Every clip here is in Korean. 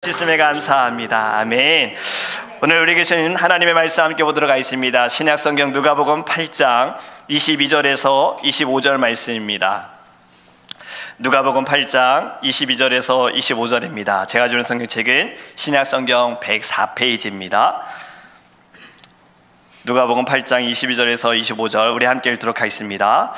주심에 감사합니다. 아멘. 오늘 우리에게 주신 하나님의 말씀 함께 보도록 하겠습니다. 신약성경 누가복음 8장 22절에서 25절 말씀입니다. 누가복음 8장 22절에서 25절입니다. 제가 주는 성경책은 신약성경 104페이지입니다. 누가복음 8장 22절에서 25절 우리 함께 읽도록 하겠습니다.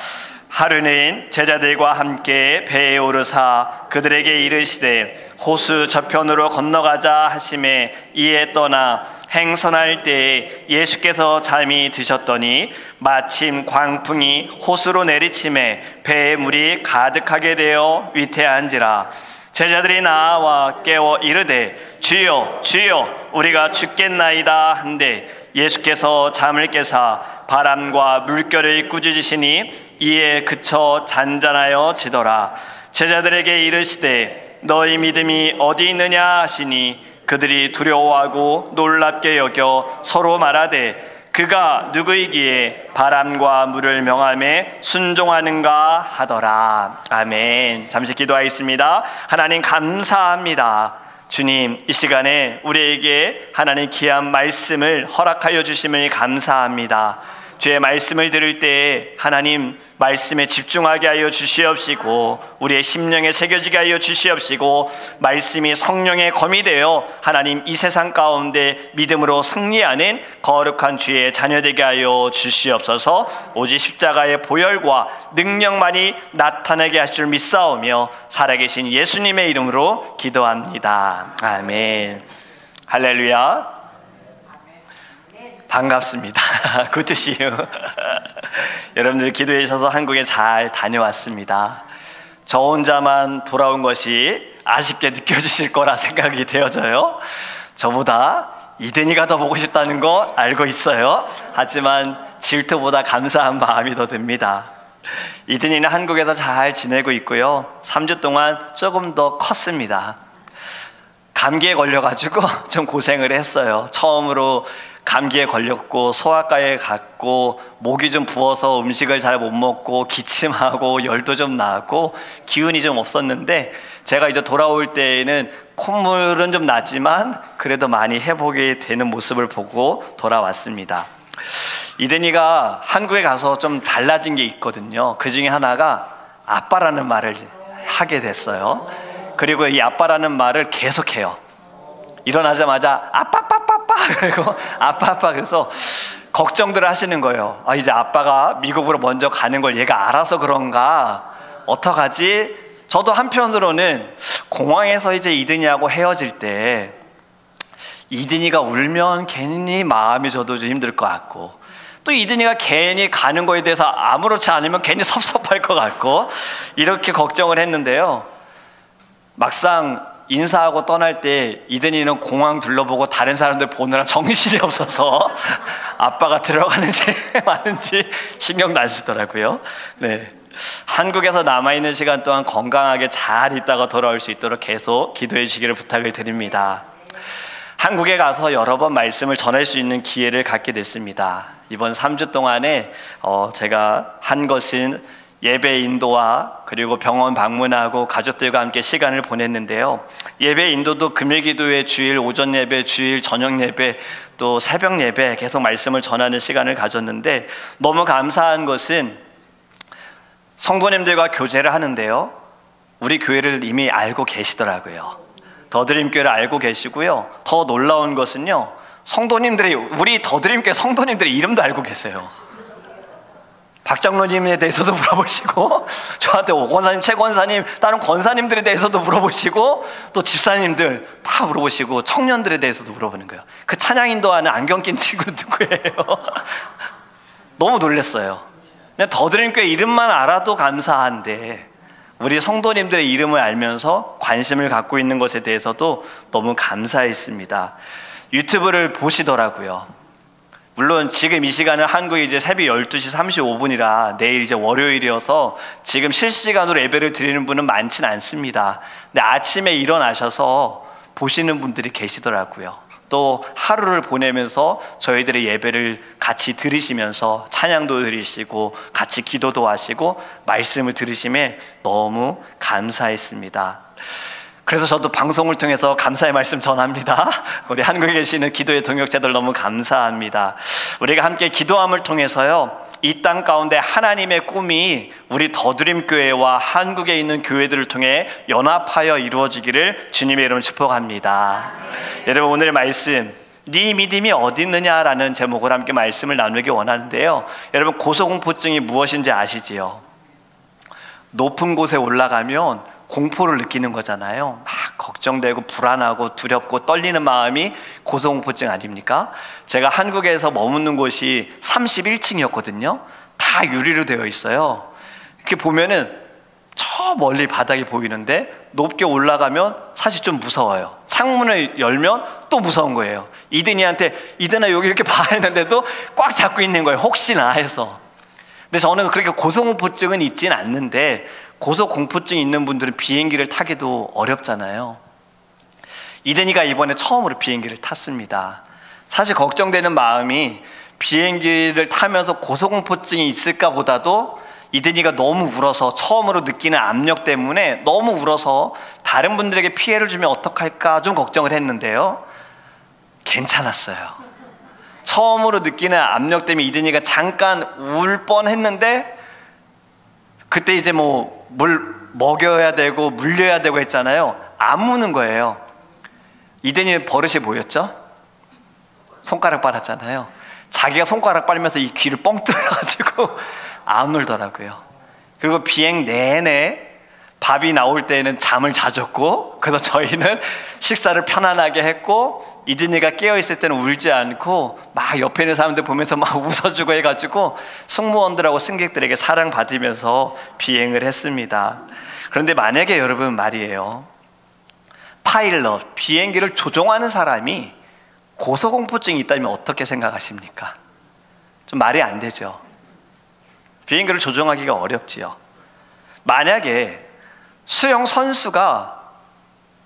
하루는 제자들과 함께 배에 오르사 그들에게 이르시되 호수 저편으로 건너가자 하심에 이에 떠나 행선할 때에 예수께서 잠이 드셨더니 마침 광풍이 호수로 내리침에 배에 물이 가득하게 되어 위태한지라. 제자들이 나와 깨워 이르되 주여 주여 우리가 죽겠나이다 한데 예수께서 잠을 깨사 바람과 물결을 꾸짖으시니 이에 그쳐 잔잔하여 지더라. 제자들에게 이르시되 너희 믿음이 어디 있느냐 하시니 그들이 두려워하고 놀랍게 여겨 서로 말하되 그가 누구이기에 바람과 물을 명함에 순종하는가 하더라. 아멘. 잠시 기도하겠습니다. 하나님 감사합니다. 주님, 이 시간에 우리에게 하나님 귀한 말씀을 허락하여 주심을 감사합니다. 주의 말씀을 들을 때에 하나님 말씀에 집중하게 하여 주시옵시고 우리의 심령에 새겨지게 하여 주시옵시고 말씀이 성령의 검이 되어 하나님 이 세상 가운데 믿음으로 승리하는 거룩한 주의 자녀되게 하여 주시옵소서. 오직 십자가의 보혈과 능력만이 나타나게 하실 줄 믿사오며 살아계신 예수님의 이름으로 기도합니다. 아멘. 할렐루야. 반갑습니다. 굿투시유. 여러분들 기도해 주셔서 한국에 잘 다녀왔습니다. 저 혼자만 돌아온 것이 아쉽게 느껴지실 거라 생각이 되어져요. 저보다 이든이가 더 보고 싶다는 거 알고 있어요. 하지만 질투보다 감사한 마음이 더 듭니다. 이든이는 한국에서 잘 지내고 있고요. 3주 동안 조금 더 컸습니다. 감기에 걸려가지고 좀 고생을 했어요. 처음으로 감기에 걸렸고 소아과에 갔고 목이 좀 부어서 음식을 잘 못 먹고 기침하고 열도 좀 나고 기운이 좀 없었는데 제가 이제 돌아올 때에는 콧물은 좀 나지만 그래도 많이 회복이 되는 모습을 보고 돌아왔습니다. 이든이가 한국에 가서 좀 달라진 게 있거든요. 그 중에 하나가 아빠라는 말을 하게 됐어요. 그리고 이 아빠라는 말을 계속해요. 일어나자마자 아빠 그리고 아빠 그래서 걱정들 하시는 거예요. 이제 아빠가 미국으로 먼저 가는 걸 얘가 알아서 그런가 어떡하지? 저도 한편으로는 공항에서 이제 이든이하고 헤어질 때 이든이가 울면 괜히 마음이 저도 좀 힘들 것 같고 또 이든이가 괜히 가는 거에 대해서 아무렇지 않으면 괜히 섭섭할 것 같고 이렇게 걱정을 했는데요. 막상 인사하고 떠날 때 이든이는 공항 둘러보고 다른 사람들 보느라 정신이 없어서 아빠가 들어가는지 마는지 신경도 안 쓰더라고요. 네. 한국에서 남아있는 시간 동안 건강하게 잘 있다가 돌아올 수 있도록 계속 기도해 주시기를 부탁을 드립니다. 한국에 가서 여러 번 말씀을 전할 수 있는 기회를 갖게 됐습니다. 이번 3주 동안에 제가 한 것은 예배 인도와 그리고 병원 방문하고 가족들과 함께 시간을 보냈는데요. 예배 인도도 금요기도회 주일 오전 예배, 주일 저녁 예배, 또 새벽 예배 계속 말씀을 전하는 시간을 가졌는데 너무 감사한 것은 성도님들과 교제를 하는데요. 우리 교회를 이미 알고 계시더라고요. 더드림교회를 알고 계시고요. 더 놀라운 것은요. 우리 더드림교회 성도님들의 이름도 알고 계세요. 박 장로님에 대해서도 물어보시고 저한테 오 권사님, 최 권사님, 다른 권사님들에 대해서도 물어보시고 또 집사님들 다 물어보시고 청년들에 대해서도 물어보는 거예요. 그 찬양 인도하는 안경 낀 친구 누구예요? 너무 놀랐어요. 그냥 더드림교회 이름만 알아도 감사한데 우리 성도님들의 이름을 알면서 관심을 갖고 있는 것에 대해서도 너무 감사했습니다. 유튜브를 보시더라고요. 물론 지금 이 시간은 한국이 이제 새벽 12시 35분이라 내일 이제 월요일이어서 지금 실시간으로 예배를 드리는 분은 많지는 않습니다. 근데 아침에 일어나셔서 보시는 분들이 계시더라고요. 또 하루를 보내면서 저희들의 예배를 같이 들으시면서 찬양도 들으시고 같이 기도도 하시고 말씀을 들으심에 너무 감사했습니다. 그래서 저도 방송을 통해서 감사의 말씀 전합니다. 우리 한국에 계시는 기도의 동역자들 너무 감사합니다. 우리가 함께 기도함을 통해서요, 이 땅 가운데 하나님의 꿈이 우리 더드림교회와 한국에 있는 교회들을 통해 연합하여 이루어지기를 주님의 이름으로 축복합니다. 여러분, 오늘 말씀 네 믿음이 어디 있느냐라는 제목으로 함께 말씀을 나누기 원하는데요, 여러분, 고소공포증이 무엇인지 아시지요? 높은 곳에 올라가면 공포를 느끼는 거잖아요. 막 걱정되고 불안하고 두렵고 떨리는 마음이 고소공포증 아닙니까? 제가 한국에서 머무는 곳이 31층이었거든요. 다 유리로 되어 있어요. 이렇게 보면은 저 멀리 바닥이 보이는데 높게 올라가면 사실 좀 무서워요. 창문을 열면 또 무서운 거예요. 이든이한테 이든아 여기 이렇게 봐 했는데도 꽉 잡고 있는 거예요. 혹시나 해서. 근데 저는 그렇게 고소공포증은 있진 않는데, 고소공포증이 있는 분들은 비행기를 타기도 어렵잖아요. 이든이가 이번에 처음으로 비행기를 탔습니다. 사실 걱정되는 마음이 비행기를 타면서 고소공포증이 있을까 보다도 이든이가 너무 울어서, 처음으로 느끼는 압력 때문에 너무 울어서 다른 분들에게 피해를 주면 어떡할까 좀 걱정을 했는데요, 괜찮았어요. 처음으로 느끼는 압력 때문에 이든이가 잠깐 울 뻔했는데, 그때 이제 뭐 물 먹여야 되고 물려야 되고 했잖아요. 안 우는 거예요. 이든이 버릇이 뭐였죠? 손가락 빨았잖아요. 자기가 손가락 빨면서 이 귀를 뻥 뚫어가지고 안 울더라고요. 그리고 비행 내내 밥이 나올 때는 잠을 자줬고, 그래서 저희는 식사를 편안하게 했고, 이든이가 깨어있을 때는 울지 않고 막 옆에 있는 사람들 보면서 막 웃어주고 해가지고 승무원들하고 승객들에게 사랑받으면서 비행을 했습니다. 그런데 만약에 여러분 말이에요, 파일럿, 비행기를 조종하는 사람이 고소공포증이 있다면 어떻게 생각하십니까? 좀 말이 안 되죠. 비행기를 조종하기가 어렵지요. 만약에 수영 선수가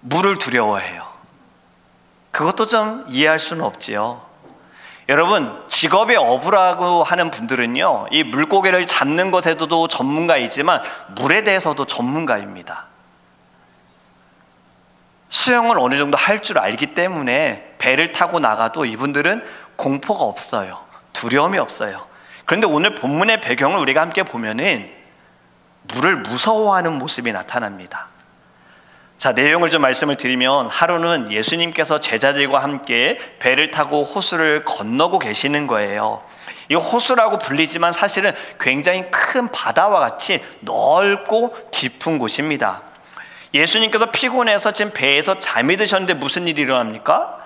물을 두려워해요. 그것도 좀 이해할 수는 없지요. 여러분, 직업의 어부라고 하는 분들은요, 이 물고기를 잡는 것에도 전문가이지만 물에 대해서도 전문가입니다. 수영을 어느 정도 할 줄 알기 때문에 배를 타고 나가도 이분들은 공포가 없어요. 두려움이 없어요. 그런데 오늘 본문의 배경을 우리가 함께 보면은 물을 무서워하는 모습이 나타납니다. 자, 내용을 좀 말씀을 드리면, 하루는 예수님께서 제자들과 함께 배를 타고 호수를 건너고 계시는 거예요. 이 호수라고 불리지만 사실은 굉장히 큰 바다와 같이 넓고 깊은 곳입니다. 예수님께서 피곤해서 지금 배에서 잠이 드셨는데 무슨 일이 일어납니까?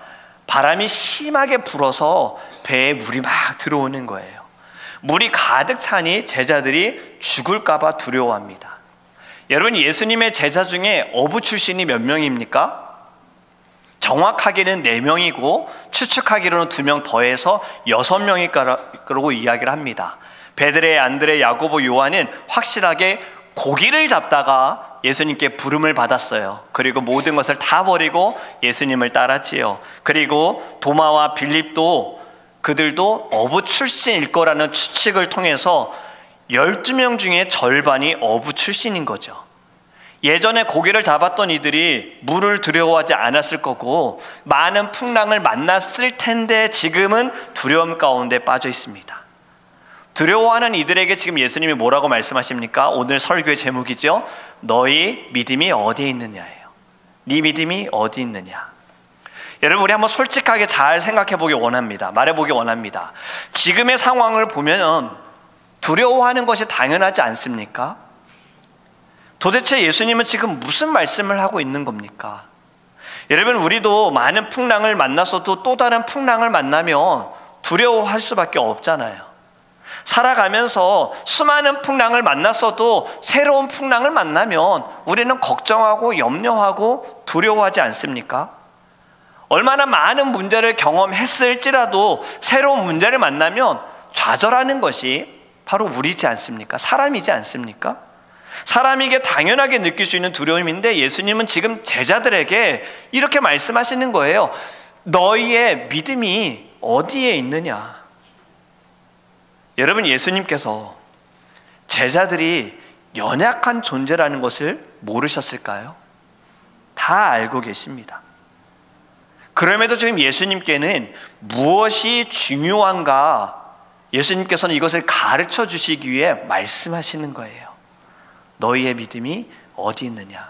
바람이 심하게 불어서 배에 물이 막 들어오는 거예요. 물이 가득 차니 제자들이 죽을까 봐 두려워합니다. 여러분, 예수님의 제자 중에 어부 출신이 몇 명입니까? 정확하게는 4명이고 추측하기로는 2명 더해서 6명일 거라고 이야기를 합니다. 베드레, 안드레, 야고보, 요한은 확실하게 고기를 잡다가 예수님께 부름을 받았어요. 그리고 모든 것을 다 버리고 예수님을 따랐지요. 그리고 도마와 빌립도, 그들도 어부 출신일 거라는 추측을 통해서 12명 중에 절반이 어부 출신인 거죠. 예전에 고기를 잡았던 이들이 물을 두려워하지 않았을 거고 많은 풍랑을 만났을 텐데 지금은 두려움 가운데 빠져 있습니다. 두려워하는 이들에게 지금 예수님이 뭐라고 말씀하십니까? 오늘 설교의 제목이죠. 너희 믿음이 어디에 있느냐예요. 네 믿음이 어디 있느냐. 여러분, 우리 한번 솔직하게 잘 생각해 보기 원합니다. 말해 보기 원합니다. 지금의 상황을 보면 두려워하는 것이 당연하지 않습니까? 도대체 예수님은 지금 무슨 말씀을 하고 있는 겁니까? 여러분, 우리도 많은 풍랑을 만났어도 또 다른 풍랑을 만나면 두려워할 수밖에 없잖아요. 살아가면서 수많은 풍랑을 만났어도 새로운 풍랑을 만나면 우리는 걱정하고 염려하고 두려워하지 않습니까? 얼마나 많은 문제를 경험했을지라도 새로운 문제를 만나면 좌절하는 것이 바로 우리지 않습니까? 사람이지 않습니까? 사람에게 당연하게 느낄 수 있는 두려움인데 예수님은 지금 제자들에게 이렇게 말씀하시는 거예요. 너희의 믿음이 어디에 있느냐? 여러분, 예수님께서 제자들이 연약한 존재라는 것을 모르셨을까요? 다 다 알고 계십니다. 그럼에도 지금 예수님께는 무엇이 중요한가, 예수님께서는 이것을 가르쳐 주시기 위해 말씀하시는 거예요. 너희의 믿음이 어디 있느냐.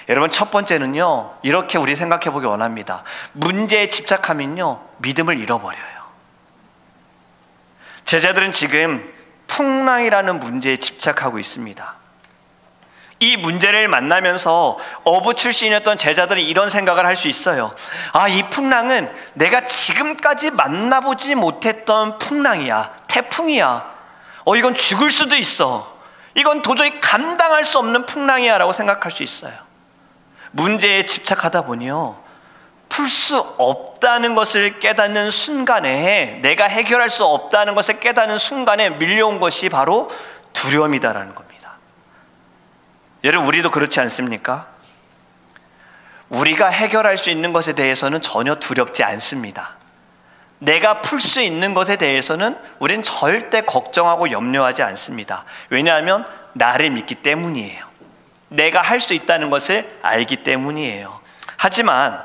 여러분, 첫 번째는요, 이렇게 우리 생각해 보기 원합니다. 문제에 집착하면요, 믿음을 잃어버려요. 제자들은 지금 풍랑이라는 문제에 집착하고 있습니다. 이 문제를 만나면서 어부 출신이었던 제자들은 이런 생각을 할 수 있어요. 아, 이 풍랑은 내가 지금까지 만나보지 못했던 풍랑이야. 태풍이야. 이건 죽을 수도 있어. 이건 도저히 감당할 수 없는 풍랑이야 라고 생각할 수 있어요. 문제에 집착하다 보니요, 풀 수 없다는 것을 깨닫는 순간에, 내가 해결할 수 없다는 것을 깨닫는 순간에 밀려온 것이 바로 두려움이다라는 겁니다. 여러분, 우리도 그렇지 않습니까? 우리가 해결할 수 있는 것에 대해서는 전혀 두렵지 않습니다. 내가 풀 수 있는 것에 대해서는 우리는 절대 걱정하고 염려하지 않습니다. 왜냐하면 나를 믿기 때문이에요. 내가 할 수 있다는 것을 알기 때문이에요. 하지만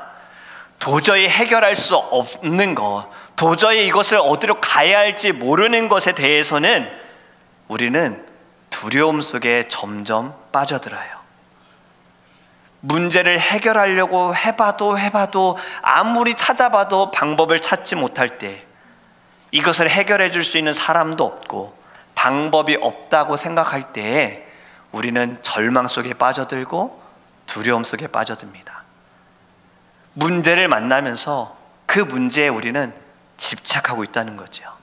도저히 해결할 수 없는 것, 도저히 이것을 어디로 가야 할지 모르는 것에 대해서는 우리는 두려움 속에 점점 빠져들어요. 문제를 해결하려고 해봐도 아무리 찾아봐도 방법을 찾지 못할 때, 이것을 해결해 줄 수 있는 사람도 없고 방법이 없다고 생각할 때에 우리는 절망 속에 빠져들고 두려움 속에 빠져듭니다. 문제를 만나면서 그 문제에 우리는 집착하고 있다는 거죠.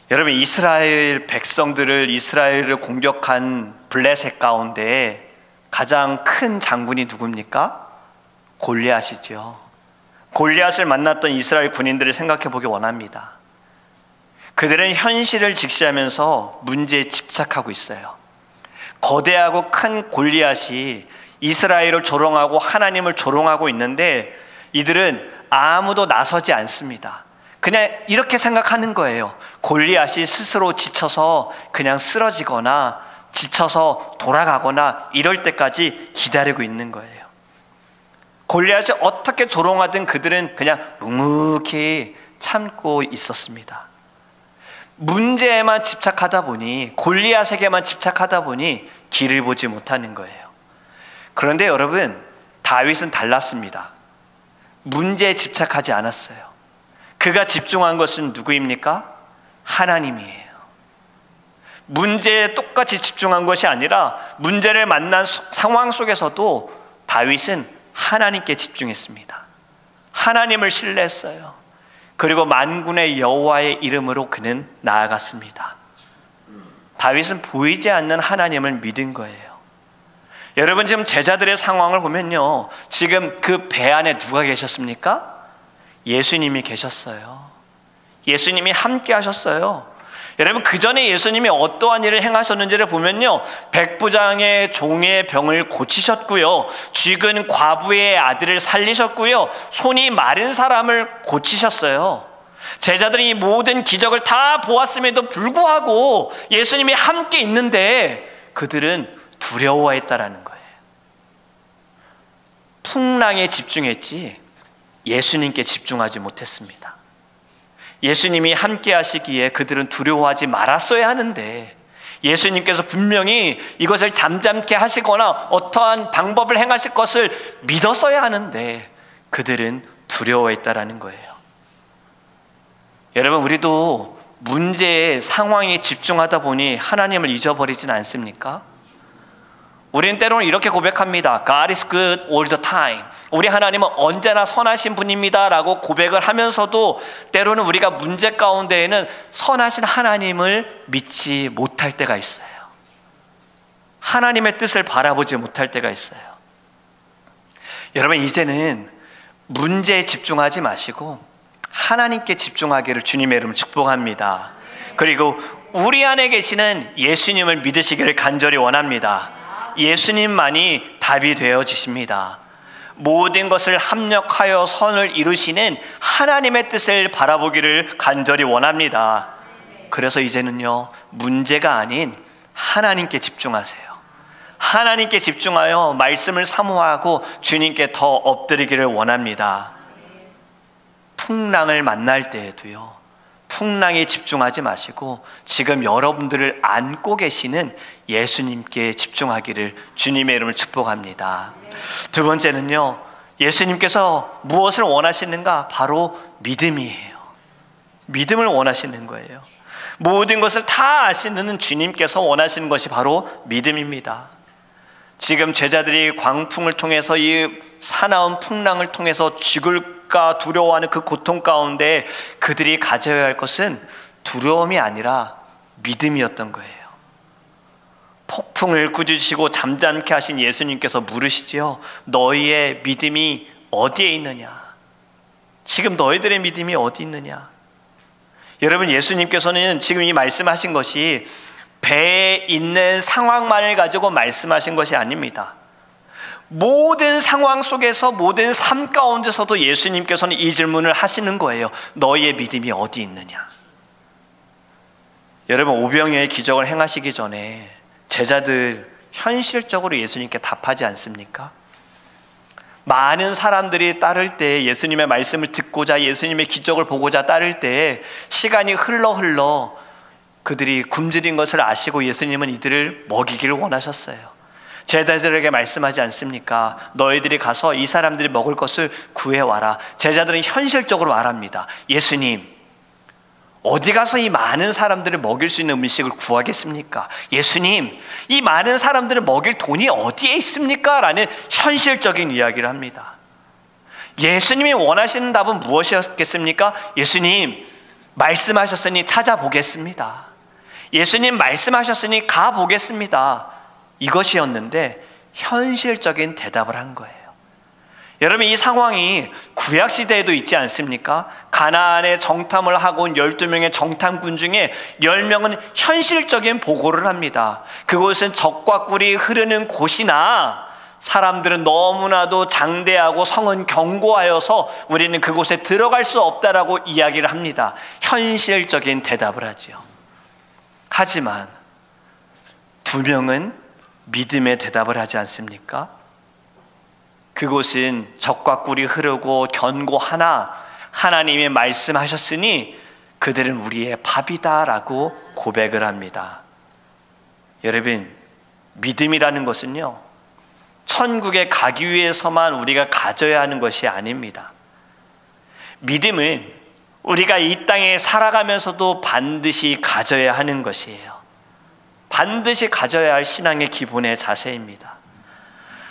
여러분, 이스라엘 백성들을, 이스라엘을 공격한 블레셋 가운데 가장 큰 장군이 누굽니까? 골리앗이죠. 골리앗을 만났던 이스라엘 군인들을 생각해 보기 원합니다. 그들은 현실을 직시하면서 문제에 집착하고 있어요. 거대하고 큰 골리앗이 이스라엘을 조롱하고 하나님을 조롱하고 있는데 이들은 아무도 나서지 않습니다. 그냥 이렇게 생각하는 거예요. 골리앗이 스스로 지쳐서 그냥 쓰러지거나 지쳐서 돌아가거나 이럴 때까지 기다리고 있는 거예요. 골리앗이 어떻게 조롱하든 그들은 그냥 묵묵히 참고 있었습니다. 문제에만 집착하다 보니, 골리앗에게만 집착하다 보니 길을 보지 못하는 거예요. 그런데 여러분, 다윗은 달랐습니다. 문제에 집착하지 않았어요. 그가 집중한 것은 누구입니까? 하나님이에요. 문제에 똑같이 집중한 것이 아니라 문제를 만난 상황 속에서도 다윗은 하나님께 집중했습니다. 하나님을 신뢰했어요. 그리고 만군의 여호와의 이름으로 그는 나아갔습니다. 다윗은 보이지 않는 하나님을 믿은 거예요. 여러분, 지금 제자들의 상황을 보면요, 지금 그 배 안에 누가 계셨습니까? 예수님이 계셨어요. 예수님이 함께 하셨어요. 여러분, 그 전에 예수님이 어떠한 일을 행하셨는지를 보면요, 백부장의 종의 병을 고치셨고요, 죽은 과부의 아들을 살리셨고요, 손이 마른 사람을 고치셨어요. 제자들이 이 모든 기적을 다 보았음에도 불구하고 예수님이 함께 있는데 그들은 두려워했다라는 거예요. 풍랑에 집중했지 예수님께 집중하지 못했습니다. 예수님이 함께 하시기에 그들은 두려워하지 말았어야 하는데, 예수님께서 분명히 이것을 잠잠케 하시거나 어떠한 방법을 행하실 것을 믿었어야 하는데 그들은 두려워했다라는 거예요. 여러분, 우리도 문제의 상황에 집중하다 보니 하나님을 잊어버리진 않습니까? 우리는 때로는 이렇게 고백합니다. God is good all the time. 우리 하나님은 언제나 선하신 분입니다 라고 고백을 하면서도 때로는 우리가 문제 가운데에는 선하신 하나님을 믿지 못할 때가 있어요. 하나님의 뜻을 바라보지 못할 때가 있어요. 여러분, 이제는 문제에 집중하지 마시고 하나님께 집중하기를 주님의 이름으로 축복합니다. 그리고 우리 안에 계시는 예수님을 믿으시기를 간절히 원합니다. 예수님만이 답이 되어지십니다. 모든 것을 합력하여 선을 이루시는 하나님의 뜻을 바라보기를 간절히 원합니다. 그래서 이제는요, 문제가 아닌 하나님께 집중하세요. 하나님께 집중하여 말씀을 사모하고 주님께 더 엎드리기를 원합니다. 풍랑을 만날 때에도요, 풍랑에 집중하지 마시고 지금 여러분들을 안고 계시는 예수님께 집중하기를 주님의 이름을 축복합니다. 두 번째는요, 예수님께서 무엇을 원하시는가? 바로 믿음이에요. 믿음을 원하시는 거예요. 모든 것을 다 아시는 주님께서 원하시는 것이 바로 믿음입니다. 지금 제자들이 광풍을 통해서 이 사나운 풍랑을 통해서 죽을까 두려워하는 그 고통 가운데 그들이 가져야 할 것은 두려움이 아니라 믿음이었던 거예요. 폭풍을 꾸짖으시고 잠잠케 하신 예수님께서 물으시지요. 너희의 믿음이 어디에 있느냐? 지금 너희들의 믿음이 어디 있느냐? 여러분, 예수님께서는 지금 이 말씀하신 것이 배에 있는 상황만을 가지고 말씀하신 것이 아닙니다. 모든 상황 속에서, 모든 삶 가운데서도 예수님께서는 이 질문을 하시는 거예요. 너희의 믿음이 어디 있느냐? 여러분, 오병이어의 기적을 행하시기 전에 제자들 현실적으로 예수님께 답하지 않습니까? 많은 사람들이 따를 때, 예수님의 말씀을 듣고자, 예수님의 기적을 보고자 따를 때 시간이 흘러 그들이 굶주린 것을 아시고 예수님은 이들을 먹이기를 원하셨어요. 제자들에게 말씀하지 않습니까? 너희들이 가서 이 사람들이 먹을 것을 구해와라. 제자들은 현실적으로 말합니다. 예수님, 어디 가서 이 많은 사람들을 먹일 수 있는 음식을 구하겠습니까? 예수님, 이 많은 사람들을 먹일 돈이 어디에 있습니까? 라는 현실적인 이야기를 합니다. 예수님이 원하시는 답은 무엇이었겠습니까? 예수님, 말씀하셨으니 찾아보겠습니다. 예수님, 말씀하셨으니 가보겠습니다. 이것이었는데 현실적인 대답을 한 거예요. 여러분, 이 상황이 구약시대에도 있지 않습니까? 가나안에 정탐을 하고 온 12명의 정탐꾼 중에 10명은 현실적인 보고를 합니다. 그곳은 적과 꿀이 흐르는 곳이나 사람들은 너무나도 장대하고 성은 견고하여서 우리는 그곳에 들어갈 수 없다라고 이야기를 합니다. 현실적인 대답을 하지요. 하지만 2명은 믿음의 대답을 하지 않습니까? 그곳은 적과 꿀이 흐르고 견고하나 하나님이 말씀하셨으니 그들은 우리의 밥이다라고 고백을 합니다. 여러분, 믿음이라는 것은요, 천국에 가기 위해서만 우리가 가져야 하는 것이 아닙니다. 믿음은 우리가 이 땅에 살아가면서도 반드시 가져야 하는 것이에요. 반드시 가져야 할 신앙의 기본의 자세입니다.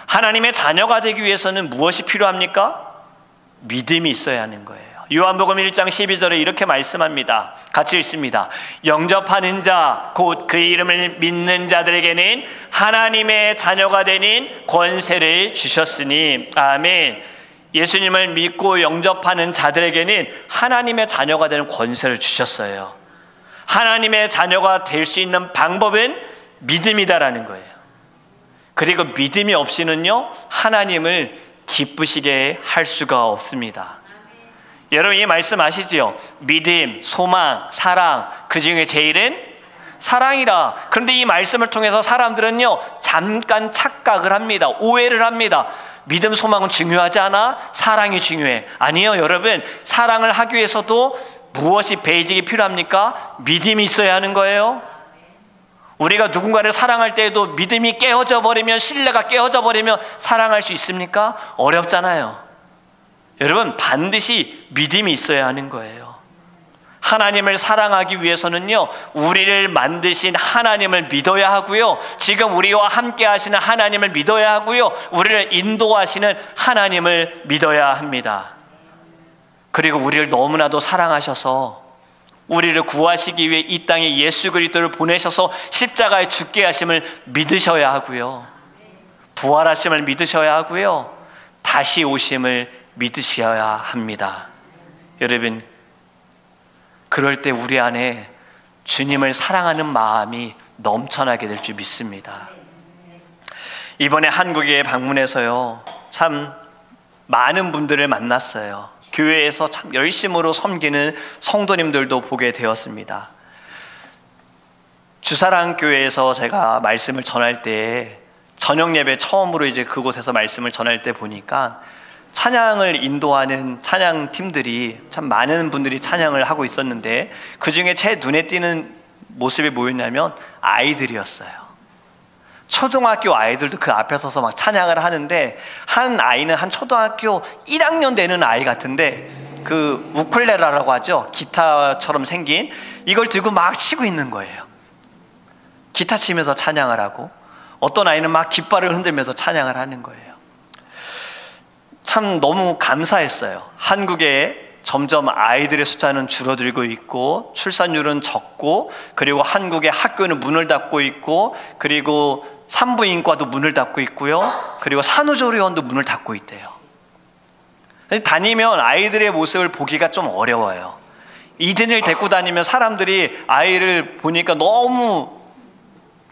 하나님의 자녀가 되기 위해서는 무엇이 필요합니까? 믿음이 있어야 하는 거예요. 요한복음 1장 12절에 이렇게 말씀합니다. 같이 읽습니다. 영접하는 자, 곧 그의 이름을 믿는 자들에게는 하나님의 자녀가 되는 권세를 주셨으니. 아멘. 예수님을 믿고 영접하는 자들에게는 하나님의 자녀가 되는 권세를 주셨어요. 하나님의 자녀가 될 수 있는 방법은 믿음이다라는 거예요. 그리고 믿음이 없이는요, 하나님을 기쁘시게 할 수가 없습니다. 여러분, 이 말씀 아시지요? 믿음, 소망, 사랑, 그 중에 제일은 사랑이라. 그런데 이 말씀을 통해서 사람들은요, 잠깐 착각을 합니다. 오해를 합니다. 믿음, 소망은 중요하지 않아? 사랑이 중요해. 아니요, 여러분. 사랑을 하기 위해서도 무엇이 베이직이 필요합니까? 믿음이 있어야 하는 거예요. 우리가 누군가를 사랑할 때에도 믿음이 깨어져 버리면, 신뢰가 깨어져 버리면 사랑할 수 있습니까? 어렵잖아요. 여러분, 반드시 믿음이 있어야 하는 거예요. 하나님을 사랑하기 위해서는요, 우리를 만드신 하나님을 믿어야 하고요, 지금 우리와 함께 하시는 하나님을 믿어야 하고요, 우리를 인도하시는 하나님을 믿어야 합니다. 그리고 우리를 너무나도 사랑하셔서 우리를 구하시기 위해 이 땅에 예수 그리스도를 보내셔서 십자가에 죽게 하심을 믿으셔야 하고요, 부활하심을 믿으셔야 하고요, 다시 오심을 믿으셔야 합니다. 여러분, 그럴 때 우리 안에 주님을 사랑하는 마음이 넘쳐나게 될 줄 믿습니다. 이번에 한국에 방문해서요, 참 많은 분들을 만났어요. 교회에서 참 열심으로 섬기는 성도님들도 보게 되었습니다. 주사랑교회에서 제가 말씀을 전할 때 저녁 예배 처음으로 이제 그곳에서 말씀을 전할 때 보니까 찬양을 인도하는 찬양 팀들이 참 많은 분들이 찬양을 하고 있었는데, 그 중에 제 눈에 띄는 모습이 뭐였냐면 아이들이었어요. 초등학교 아이들도 그 앞에 서서 막 찬양을 하는데, 한 아이는 한 초등학교 1학년 되는 아이 같은데 그 우쿨렐라라고 하죠, 기타처럼 생긴 이걸 들고 막 치고 있는 거예요. 기타 치면서 찬양을 하고, 어떤 아이는 막 깃발을 흔들면서 찬양을 하는 거예요. 참 너무 감사했어요. 한국에 점점 아이들의 숫자는 줄어들고 있고, 출산율은 적고, 그리고 한국의 학교는 문을 닫고 있고, 그리고 산부인과도 문을 닫고 있고요, 그리고 산후조리원도 문을 닫고 있대요. 다니면 아이들의 모습을 보기가 좀 어려워요. 이든을 데리고 다니면 사람들이 아이를 보니까 너무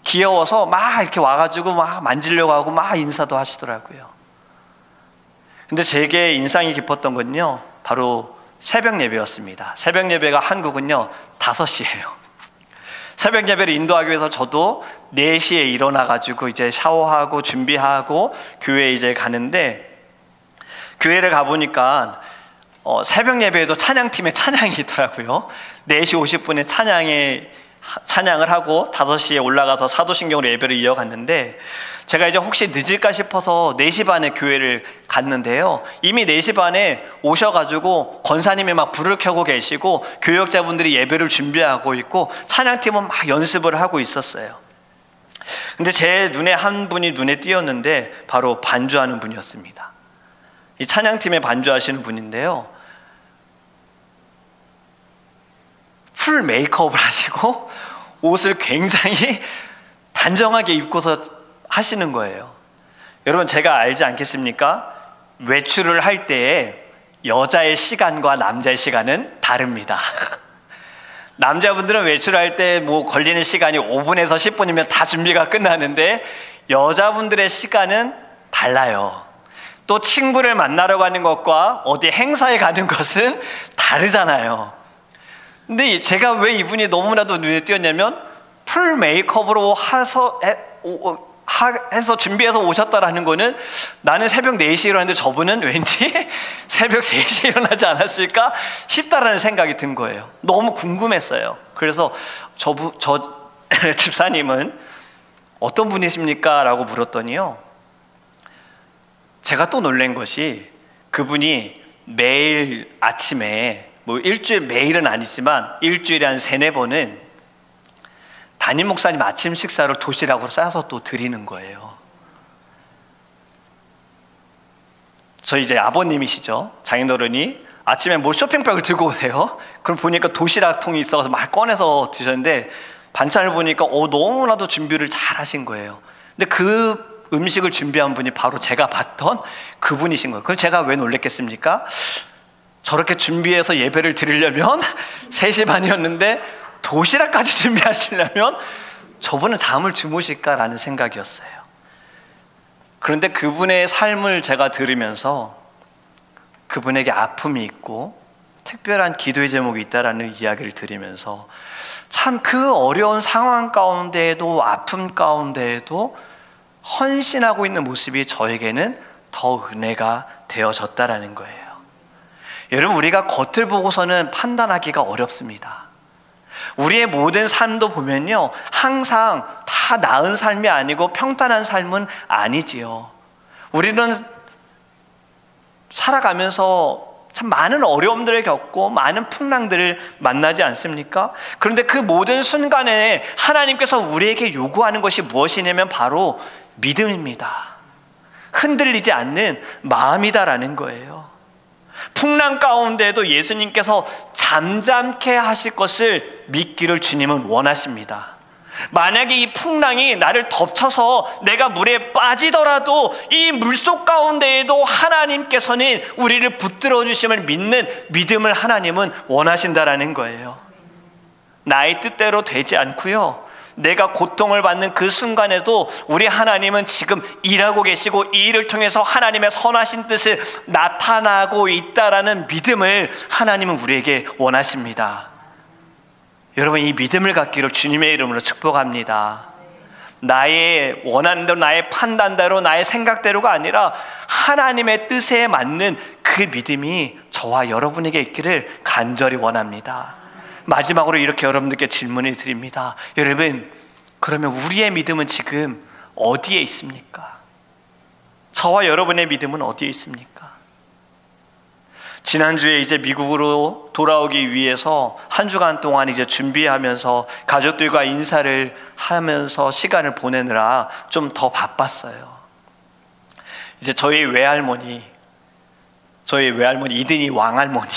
귀여워서 막 이렇게 와가지고 막 만지려고 하고 막 인사도 하시더라고요. 근데 제게 인상이 깊었던 건요, 바로 새벽 예배였습니다. 새벽 예배가 한국은요 5시예요. 새벽 예배를 인도하기 위해서 저도 4시에 일어나가지고 이제 샤워하고 준비하고 교회에 이제 가는데, 교회를 가보니까 새벽 예배에도 찬양팀의 찬양이 있더라고요. 4시 50분에 찬양을 하고 5시에 올라가서 사도신경으로 예배를 이어갔는데, 제가 이제 혹시 늦을까 싶어서 4시 반에 교회를 갔는데요, 이미 4시 반에 오셔가지고 권사님이 막 불을 켜고 계시고 교역자분들이 예배를 준비하고 있고 찬양팀은 막 연습을 하고 있었어요. 근데 제 눈에 한 분이 눈에 띄었는데 바로 반주하는 분이었습니다. 이 찬양팀에 반주하시는 분인데요, 풀 메이크업을 하시고 옷을 굉장히 단정하게 입고서 하시는 거예요. 여러분, 제가 알지 않겠습니까? 외출을 할 때에 여자의 시간과 남자의 시간은 다릅니다. 남자분들은 외출할 때 뭐 걸리는 시간이 5분에서 10분이면 다 준비가 끝나는데, 여자분들의 시간은 달라요. 또 친구를 만나러 가는 것과 어디 행사에 가는 것은 다르잖아요. 근데 제가 왜 이분이 너무나도 눈에 띄었냐면, 풀 메이크업으로 해서 준비해서 오셨다라는 거는, 나는 새벽 4시에 일어났는데 저분은 왠지 새벽 3시에 일어나지 않았을까 싶다라는 생각이 든 거예요. 너무 궁금했어요. 그래서 저 집사님은 어떤 분이십니까? 라고 물었더니요, 제가 또 놀란 것이, 그분이 매일 아침에, 뭐 일주일 매일은 아니지만 일주일에 한 3-4번은 담임 목사님 아침 식사를 도시락으로 싸서 또 드리는 거예요. 저희 이제 아버님이시죠. 장인어른이 아침에 뭐 쇼핑백을 들고 오세요. 그럼 보니까 도시락통이 있어서 막 꺼내서 드셨는데, 반찬을 보니까 너무나도 준비를 잘 하신 거예요. 근데 그 음식을 준비한 분이 바로 제가 봤던 그분이신 거예요. 그럼 제가 왜 놀랬겠습니까? 저렇게 준비해서 예배를 드리려면 3시 반이었는데 도시락까지 준비하시려면 저분은 잠을 주무실까라는 생각이었어요. 그런데 그분의 삶을 제가 들으면서 그분에게 아픔이 있고 특별한 기도의 제목이 있다라는 이야기를 들으면서, 참 그 어려운 상황 가운데에도, 아픔 가운데에도 헌신하고 있는 모습이 저에게는 더 은혜가 되어졌다라는 거예요. 여러분, 우리가 겉을 보고서는 판단하기가 어렵습니다. 우리의 모든 삶도 보면요, 항상 다 나은 삶이 아니고 평탄한 삶은 아니지요. 우리는 살아가면서 참 많은 어려움들을 겪고 많은 풍랑들을 만나지 않습니까? 그런데 그 모든 순간에 하나님께서 우리에게 요구하는 것이 무엇이냐면 바로 믿음입니다. 흔들리지 않는 마음이다라는 거예요. 풍랑 가운데에도 예수님께서 잠잠케 하실 것을 믿기를 주님은 원하십니다. 만약에 이 풍랑이 나를 덮쳐서 내가 물에 빠지더라도 이 물속 가운데에도 하나님께서는 우리를 붙들어 주심을 믿는 믿음을 하나님은 원하신다라는 거예요. 나의 뜻대로 되지 않고요, 내가 고통을 받는 그 순간에도 우리 하나님은 지금 일하고 계시고 이 일을 통해서 하나님의 선하신 뜻을 나타나고 있다라는 믿음을 하나님은 우리에게 원하십니다. 여러분, 이 믿음을 갖기를 주님의 이름으로 축복합니다. 나의 원하는 대로, 나의 판단대로, 나의 생각대로가 아니라 하나님의 뜻에 맞는 그 믿음이 저와 여러분에게 있기를 간절히 원합니다. 마지막으로 이렇게 여러분들께 질문을 드립니다. 여러분, 그러면 우리의 믿음은 지금 어디에 있습니까? 저와 여러분의 믿음은 어디에 있습니까? 지난주에 이제 미국으로 돌아오기 위해서 한 주간 동안 이제 준비하면서 가족들과 인사를 하면서 시간을 보내느라 좀 더 바빴어요. 이제 저희 외할머니 이든이 왕할머니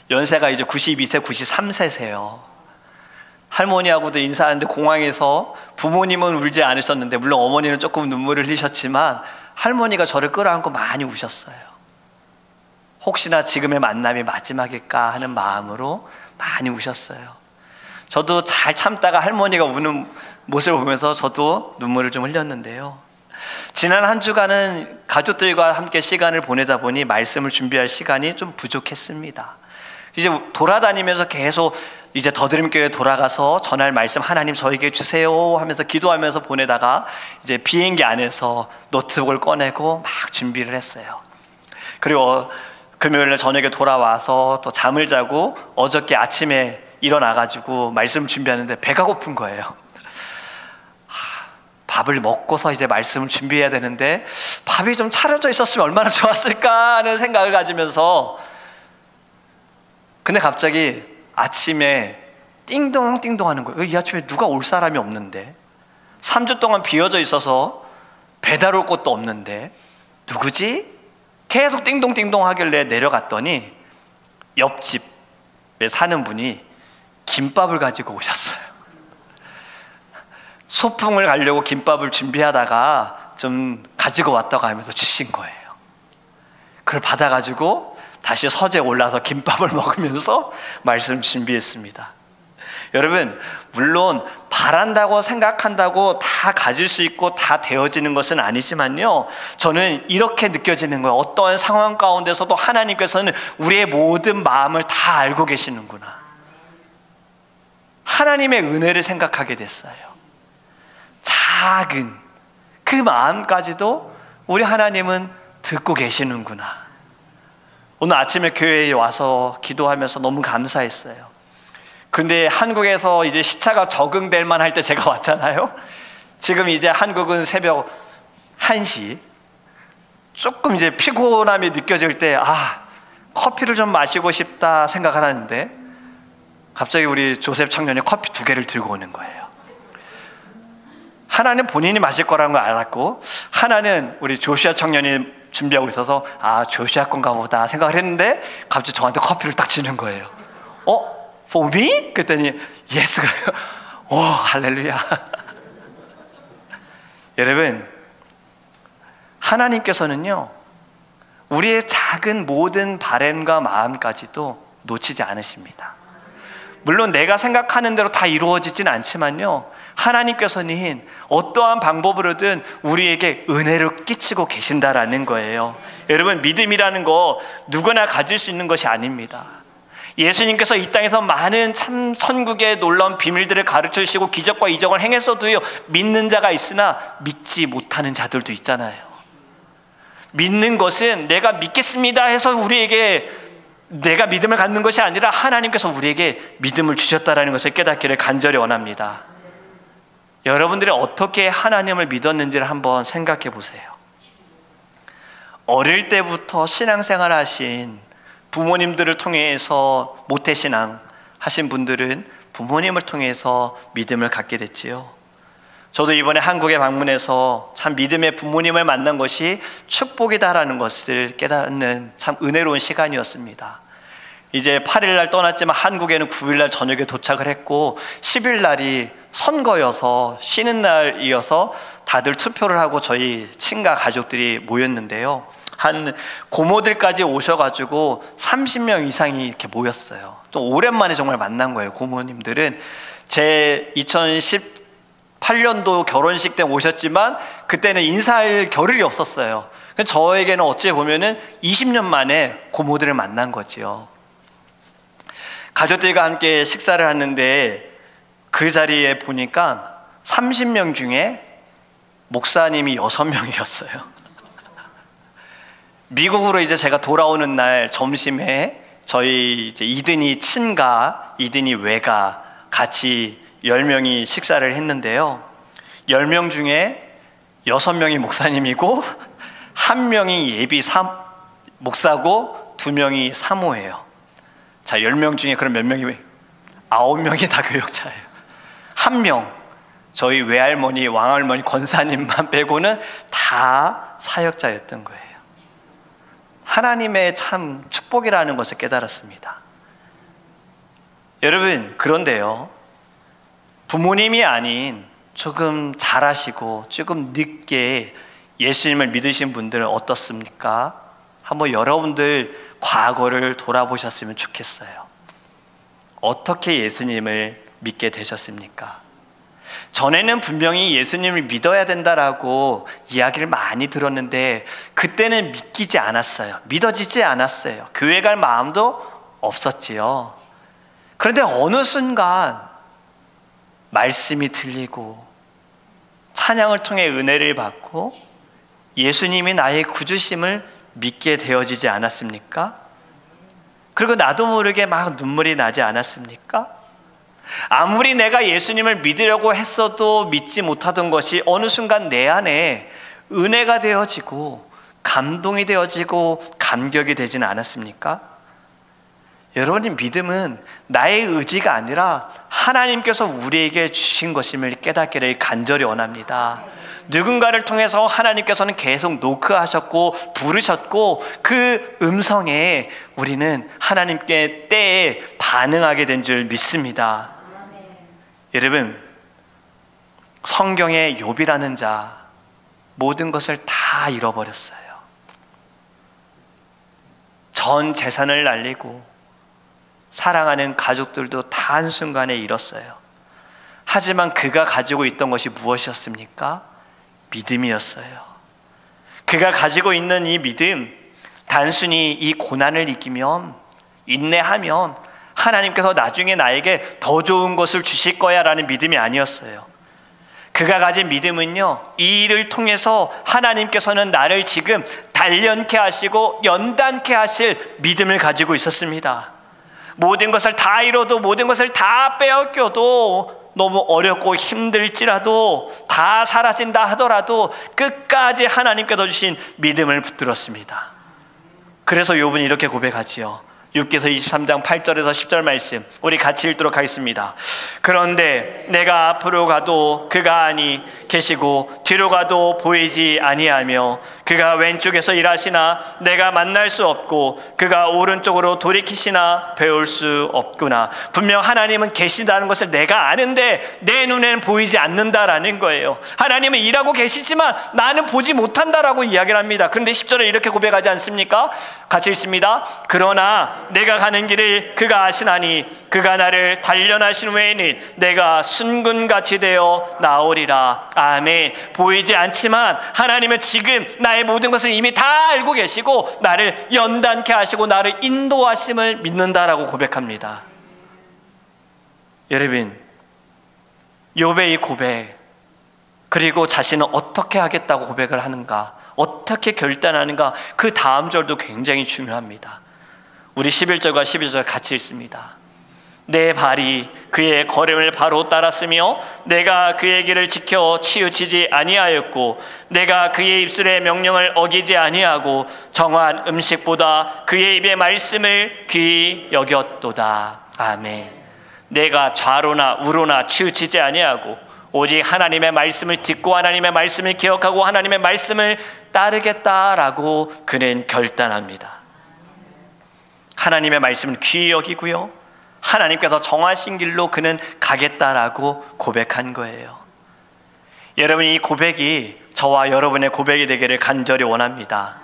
연세가 이제 92세, 93세세요. 할머니하고도 인사하는데 공항에서 부모님은 울지 않으셨는데, 물론 어머니는 조금 눈물을 흘리셨지만 할머니가 저를 끌어안고 많이 우셨어요. 혹시나 지금의 만남이 마지막일까 하는 마음으로 많이 우셨어요. 저도 잘 참다가 할머니가 우는 모습을 보면서 저도 눈물을 좀 흘렸는데요. 지난 한 주간은 가족들과 함께 시간을 보내다 보니 말씀을 준비할 시간이 좀 부족했습니다. 이제 돌아다니면서 계속 이제 더드림교회 돌아가서 전할 말씀 하나님 저에게 주세요 하면서 기도하면서 보내다가 이제 비행기 안에서 노트북을 꺼내고 막 준비를 했어요. 그리고 금요일날 저녁에 돌아와서 또 잠을 자고 어저께 아침에 일어나가지고 말씀 준비하는데 배가 고픈 거예요. 밥을 먹고서 이제 말씀을 준비해야 되는데 밥이 좀 차려져 있었으면 얼마나 좋았을까 하는 생각을 가지면서, 근데 갑자기 아침에 띵동띵동 하는 거예요. 이 아침에 누가 올 사람이 없는데, 3주 동안 비어져 있어서 배달 올 곳도 없는데 누구지? 계속 띵동띵동 하길래 내려갔더니 옆집에 사는 분이 김밥을 가지고 오셨어요. 소풍을 가려고 김밥을 준비하다가 좀 가지고 왔다고 하면서 주신 거예요. 그걸 받아가지고 다시 서재에 올라서 김밥을 먹으면서 말씀 준비했습니다. 여러분, 물론 바란다고 생각한다고 다 가질 수 있고 다 되어지는 것은 아니지만요, 저는 이렇게 느껴지는 거예요. 어떠한 상황 가운데서도 하나님께서는 우리의 모든 마음을 다 알고 계시는구나. 하나님의 은혜를 생각하게 됐어요. 작은 그 마음까지도 우리 하나님은 듣고 계시는구나. 오늘 아침에 교회에 와서 기도하면서 너무 감사했어요. 근데 한국에서 이제 시차가 적응될 만할 때 제가 왔잖아요. 지금 이제 한국은 새벽 1시, 조금 이제 피곤함이 느껴질 때 커피를 좀 마시고 싶다 생각을 하는데 갑자기 우리 조셉 청년이 커피 2개를 들고 오는 거예요. 하나는 본인이 마실 거라는 걸 알았고, 하나는 우리 조시아 청년이 준비하고 있어서 조시아 건가 보다 생각을 했는데 갑자기 저한테 커피를 딱 주는 거예요. For me? 그랬더니 yes. 오, 할렐루야. 여러분, 하나님께서는요, 우리의 작은 모든 바램과 마음까지도 놓치지 않으십니다. 물론 내가 생각하는 대로 다 이루어지진 않지만요, 하나님께서는 어떠한 방법으로든 우리에게 은혜를 끼치고 계신다라는 거예요. 여러분, 믿음이라는 거 누구나 가질 수 있는 것이 아닙니다. 예수님께서 이 땅에서 많은 참 선국의 놀라운 비밀들을 가르쳐 주시고 기적과 이적을 행했어도요, 믿는 자가 있으나 믿지 못하는 자들도 있잖아요. 믿는 것은 내가 믿겠습니다 해서 우리에게 내가 믿음을 갖는 것이 아니라 하나님께서 우리에게 믿음을 주셨다는 것을 깨닫기를 간절히 원합니다. 여러분들이 어떻게 하나님을 믿었는지를 한번 생각해 보세요. 어릴 때부터 신앙생활 하신 부모님들을 통해서 모태신앙 하신 분들은 부모님을 통해서 믿음을 갖게 됐지요. 저도 이번에 한국에 방문해서 참 믿음의 부모님을 만난 것이 축복이다라는 것을 깨닫는 참 은혜로운 시간이었습니다. 이제 8일날 떠났지만 한국에는 9일날 저녁에 도착을 했고 10일날이 선거여서 쉬는 날이어서 다들 투표를 하고 저희 친가 가족들이 모였는데요, 한 고모들까지 오셔가지고 30명 이상이 이렇게 모였어요. 또 오랜만에 정말 만난 거예요. 고모님들은 제 2018년도 결혼식 때 오셨지만 그때는 인사할 겨를이 없었어요. 저에게는 어찌 보면은 20년 만에 고모들을 만난 거지요. 가족들과 함께 식사를 하는데 그 자리에 보니까 30명 중에 목사님이 6명이었어요. 미국으로 이제 제가 돌아오는 날 점심에 저희 이제 이든이 친가, 이든이 외가 같이 10명이 식사를 했는데요. 10명 중에 6명이 목사님이고 1명이 예비 목사고 2명이 사모예요. 자, 10명 중에 그럼 몇 명이? 9명이 다 교역자예요. 1명, 저희 외할머니, 왕할머니, 권사님만 빼고는 다 사역자였던 거예요. 하나님의 참 축복이라는 것을 깨달았습니다. 여러분, 그런데요, 부모님이 아닌 조금 잘하시고 조금 늦게 예수님을 믿으신 분들은 어떻습니까? 한번 여러분들 과거를 돌아보셨으면 좋겠어요. 어떻게 예수님을 믿게 되셨습니까? 전에는 분명히 예수님을 믿어야 된다라고 이야기를 많이 들었는데 그때는 믿기지 않았어요. 믿어지지 않았어요. 교회 갈 마음도 없었지요. 그런데 어느 순간 말씀이 들리고 찬양을 통해 은혜를 받고 예수님이 나의 구주심을 믿게 되어지지 않았습니까? 그리고 나도 모르게 막 눈물이 나지 않았습니까? 아무리 내가 예수님을 믿으려고 했어도 믿지 못하던 것이 어느 순간 내 안에 은혜가 되어지고 감동이 되어지고 감격이 되지는 않았습니까? 여러분의 믿음은 나의 의지가 아니라 하나님께서 우리에게 주신 것임을 깨닫기를 간절히 원합니다. 누군가를 통해서 하나님께서는 계속 노크하셨고 부르셨고 그 음성에 우리는 하나님께 때에 반응하게 된 줄 믿습니다. 여러분, 성경의 욥이라는 자 모든 것을 다 잃어버렸어요. 전 재산을 날리고 사랑하는 가족들도 다 한순간에 잃었어요. 하지만 그가 가지고 있던 것이 무엇이었습니까? 믿음이었어요. 그가 가지고 있는 이 믿음, 단순히 이 고난을 이기면, 인내하면 하나님께서 나중에 나에게 더 좋은 것을 주실 거야 라는 믿음이 아니었어요. 그가 가진 믿음은요, 이 일을 통해서 하나님께서는 나를 지금 단련케 하시고 연단케 하실 믿음을 가지고 있었습니다. 모든 것을 다 잃어도, 모든 것을 다 빼앗겨도, 너무 어렵고 힘들지라도, 다 사라진다 하더라도 끝까지 하나님께서 주신 믿음을 붙들었습니다. 그래서 욥은 이렇게 고백하지요. 욥기서 23장 8절에서 10절 말씀 우리 같이 읽도록 하겠습니다. 그런데 내가 앞으로 가도 그가 아니 계시고 뒤로 가도 보이지 아니하며 그가 왼쪽에서 일하시나 내가 만날 수 없고 그가 오른쪽으로 돌이키시나 배울 수 없구나. 분명 하나님은 계시다는 것을 내가 아는데 내 눈에는 보이지 않는다라는 거예요. 하나님은 일하고 계시지만 나는 보지 못한다라고 이야기를 합니다. 그런데 10절에 이렇게 고백하지 않습니까? 같이 읽습니다. 그러나 내가 가는 길을 그가 아시나니 그가 나를 단련하신 후에는 내가 순금같이 되어 나오리라. 아멘. 보이지 않지만 하나님은 지금 나의 모든 것을 이미 다 알고 계시고 나를 연단케 하시고 나를 인도하심을 믿는다라고 고백합니다. 여러분, 욥의 이 고백, 그리고 자신은 어떻게 하겠다고 고백을 하는가, 어떻게 결단하는가, 그 다음 절도 굉장히 중요합니다. 우리 11절과 12절 같이 읽습니다. 내 발이 그의 걸음을 바로 따랐으며 내가 그의 길을 지켜 치우치지 아니하였고 내가 그의 입술의 명령을 어기지 아니하고 정한 음식보다 그의 입의 말씀을 귀히 여겼도다. 아멘. 내가 좌로나 우로나 치우치지 아니하고 오직 하나님의 말씀을 듣고 하나님의 말씀을 기억하고 하나님의 말씀을 따르겠다라고 그는 결단합니다. 하나님의 말씀을 귀히 여기고요, 하나님께서 정하신 길로 그는 가겠다라고 고백한 거예요. 여러분, 이 고백이 저와 여러분의 고백이 되기를 간절히 원합니다.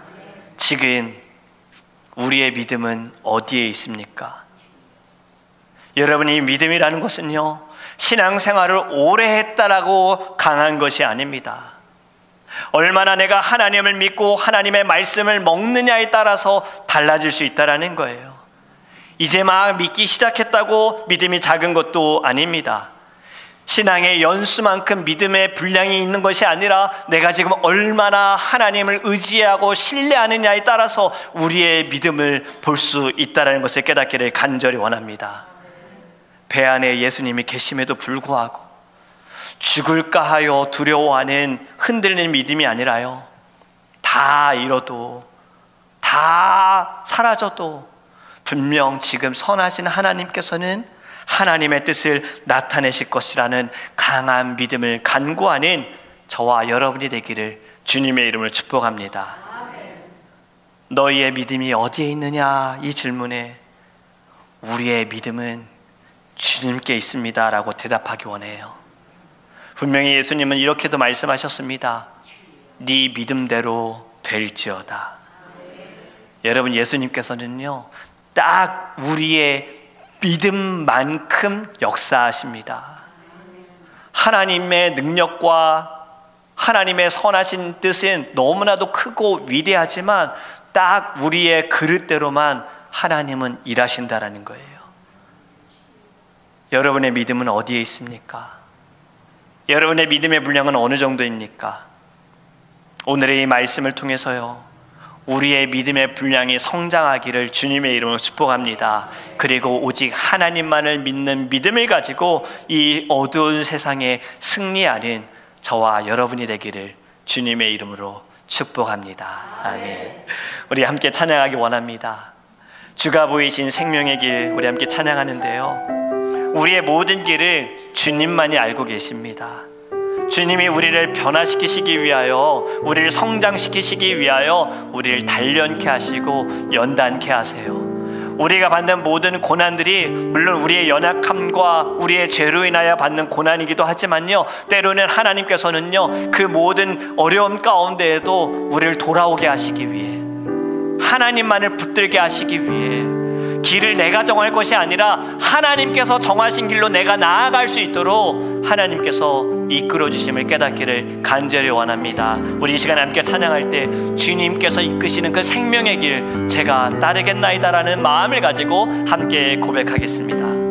지금 우리의 믿음은 어디에 있습니까? 여러분이 믿음이라는 것은요, 신앙생활을 오래 했다라고 강한 것이 아닙니다. 얼마나 내가 하나님을 믿고 하나님의 말씀을 먹느냐에 따라서 달라질 수 있다라는 거예요. 이제 막 믿기 시작했다고 믿음이 작은 것도 아닙니다. 신앙의 연수만큼 믿음의 분량이 있는 것이 아니라 내가 지금 얼마나 하나님을 의지하고 신뢰하느냐에 따라서 우리의 믿음을 볼 수 있다는 것을 깨닫기를 간절히 원합니다. 배 안에 예수님이 계심에도 불구하고 죽을까 하여 두려워하는 흔들리는 믿음이 아니라요, 다 잃어도 다 사라져도 분명 지금 선하신 하나님께서는 하나님의 뜻을 나타내실 것이라는 강한 믿음을 간구하는 저와 여러분이 되기를 주님의 이름으로 축복합니다. 너희의 믿음이 어디에 있느냐, 이 질문에 우리의 믿음은 주님께 있습니다 라고 대답하기 원해요. 분명히 예수님은 이렇게도 말씀하셨습니다. 네 믿음대로 될지어다. 여러분, 예수님께서는요 딱 우리의 믿음만큼 역사하십니다. 하나님의 능력과 하나님의 선하신 뜻은 너무나도 크고 위대하지만 딱 우리의 그릇대로만 하나님은 일하신다라는 거예요. 여러분의 믿음은 어디에 있습니까? 여러분의 믿음의 분량은 어느 정도입니까? 오늘의 이 말씀을 통해서요, 우리의 믿음의 분량이 성장하기를 주님의 이름으로 축복합니다. 그리고 오직 하나님만을 믿는 믿음을 가지고 이 어두운 세상에 승리하는 저와 여러분이 되기를 주님의 이름으로 축복합니다. 아멘. 우리 함께 찬양하기 원합니다. 주가 보이신 생명의 길, 우리 함께 찬양하는데요, 우리의 모든 길을 주님만이 알고 계십니다. 주님이 우리를 변화시키시기 위하여, 우리를 성장시키시기 위하여 우리를 단련케 하시고 연단케 하세요. 우리가 받는 모든 고난들이 물론 우리의 연약함과 우리의 죄로 인하여 받는 고난이기도 하지만요, 때로는 하나님께서는요 그 모든 어려움 가운데에도 우리를 돌아오게 하시기 위해, 하나님만을 붙들게 하시기 위해, 길을 내가 정할 것이 아니라 하나님께서 정하신 길로 내가 나아갈 수 있도록 하나님께서 이끌어 주심을 깨닫기를 간절히 원합니다. 우리 이 시간에 함께 찬양할 때 주님께서 이끄시는 그 생명의 길 제가 따르겠나이다라는 마음을 가지고 함께 고백하겠습니다.